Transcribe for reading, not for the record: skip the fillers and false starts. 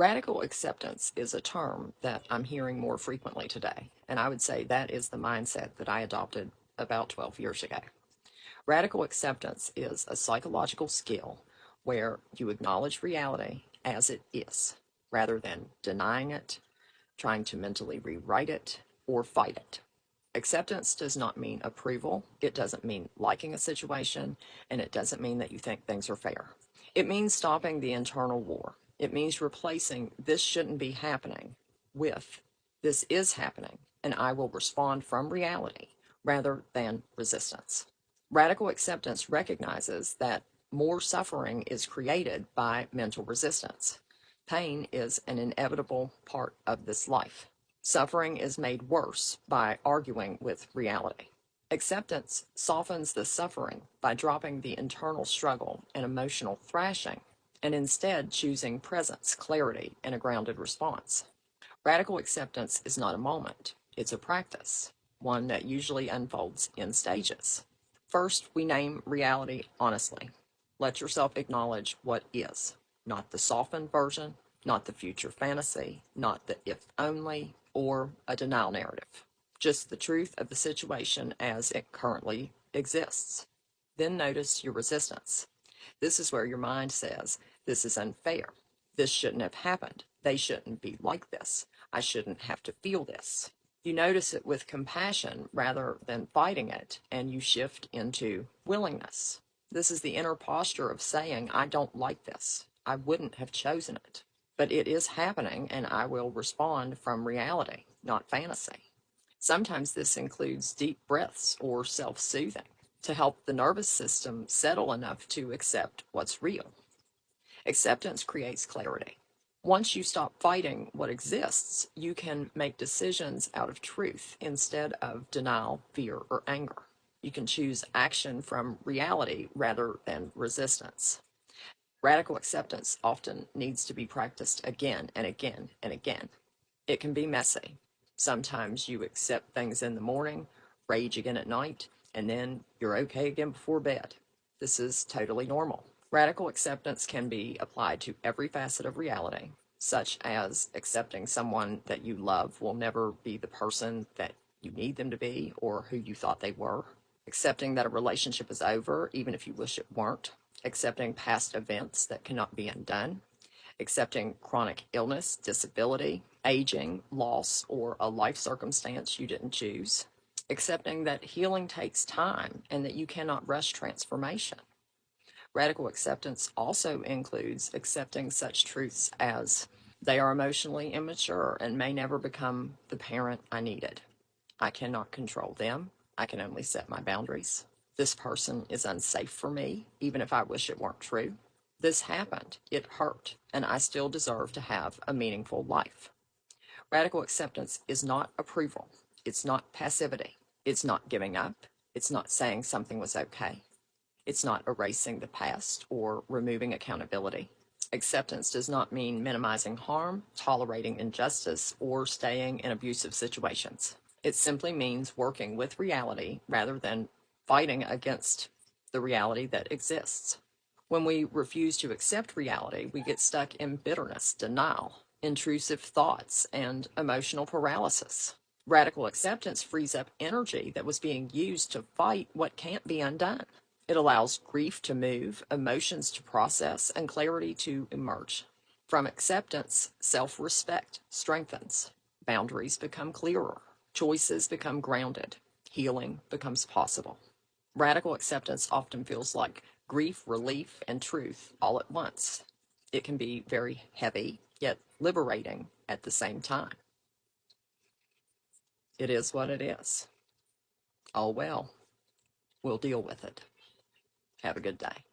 Radical acceptance is a term that I'm hearing more frequently today, and I would say that is the mindset that I adopted about 12 years ago. Radical acceptance is a psychological skill where you acknowledge reality as it is, rather than denying it, trying to mentally rewrite it, or fight it. Acceptance does not mean approval, it doesn't mean liking a situation, and it doesn't mean that you think things are fair. It means stopping the internal war. It means replacing "this shouldn't be happening" with "this is happening, and I will respond from reality," rather than resistance. Radical acceptance recognizes that more suffering is created by mental resistance. Pain is an inevitable part of this life. Suffering is made worse by arguing with reality. Acceptance softens the suffering by dropping the internal struggle and emotional thrashing, and instead choosing presence, clarity, and a grounded response. Radical acceptance is not a moment, it's a practice, one that usually unfolds in stages. First, we name reality honestly. Let yourself acknowledge what is, not the softened version, not the future fantasy, not the if only, or a denial narrative. Just the truth of the situation as it currently exists. Then notice your resistance. This is where your mind says, "This is unfair. This shouldn't have happened. They shouldn't be like this. I shouldn't have to feel this." You notice it with compassion rather than fighting it, and you shift into willingness. This is the inner posture of saying, "I don't like this. I wouldn't have chosen it. But it is happening, and I will respond from reality, not fantasy." Sometimes this includes deep breaths or self-soothing to help the nervous system settle enough to accept what's real. Acceptance creates clarity. Once you stop fighting what exists, you can make decisions out of truth instead of denial, fear, or anger. You can choose action from reality rather than resistance. Radical acceptance often needs to be practiced again and again and again. It can be messy. Sometimes you accept things in the morning, rage again at night, and then you're okay again before bed. This is totally normal. Radical acceptance can be applied to every facet of reality, such as accepting someone that you love will never be the person that you need them to be or who you thought they were, accepting that a relationship is over even if you wish it weren't, accepting past events that cannot be undone, accepting chronic illness, disability, aging, loss, or a life circumstance you didn't choose, accepting that healing takes time and that you cannot rush transformation. Radical acceptance also includes accepting such truths as they are emotionally immature and may never become the parent I needed. I cannot control them. I can only set my boundaries. This person is unsafe for me, even if I wish it weren't true. This happened, it hurt, and I still deserve to have a meaningful life. Radical acceptance is not approval. It's not passivity. It's not giving up. It's not saying something was okay. It's not erasing the past or removing accountability. Acceptance does not mean minimizing harm, tolerating injustice, or staying in abusive situations. It simply means working with reality rather than fighting against the reality that exists. When we refuse to accept reality, we get stuck in bitterness, denial, intrusive thoughts, and emotional paralysis. Radical acceptance frees up energy that was being used to fight what can't be undone. It allows grief to move, emotions to process, and clarity to emerge. From acceptance, self-respect strengthens. Boundaries become clearer. Choices become grounded. Healing becomes possible. Radical acceptance often feels like grief, relief, and truth all at once. It can be very heavy, yet liberating at the same time. It is what it is. Oh well, we'll deal with it. Have a good day.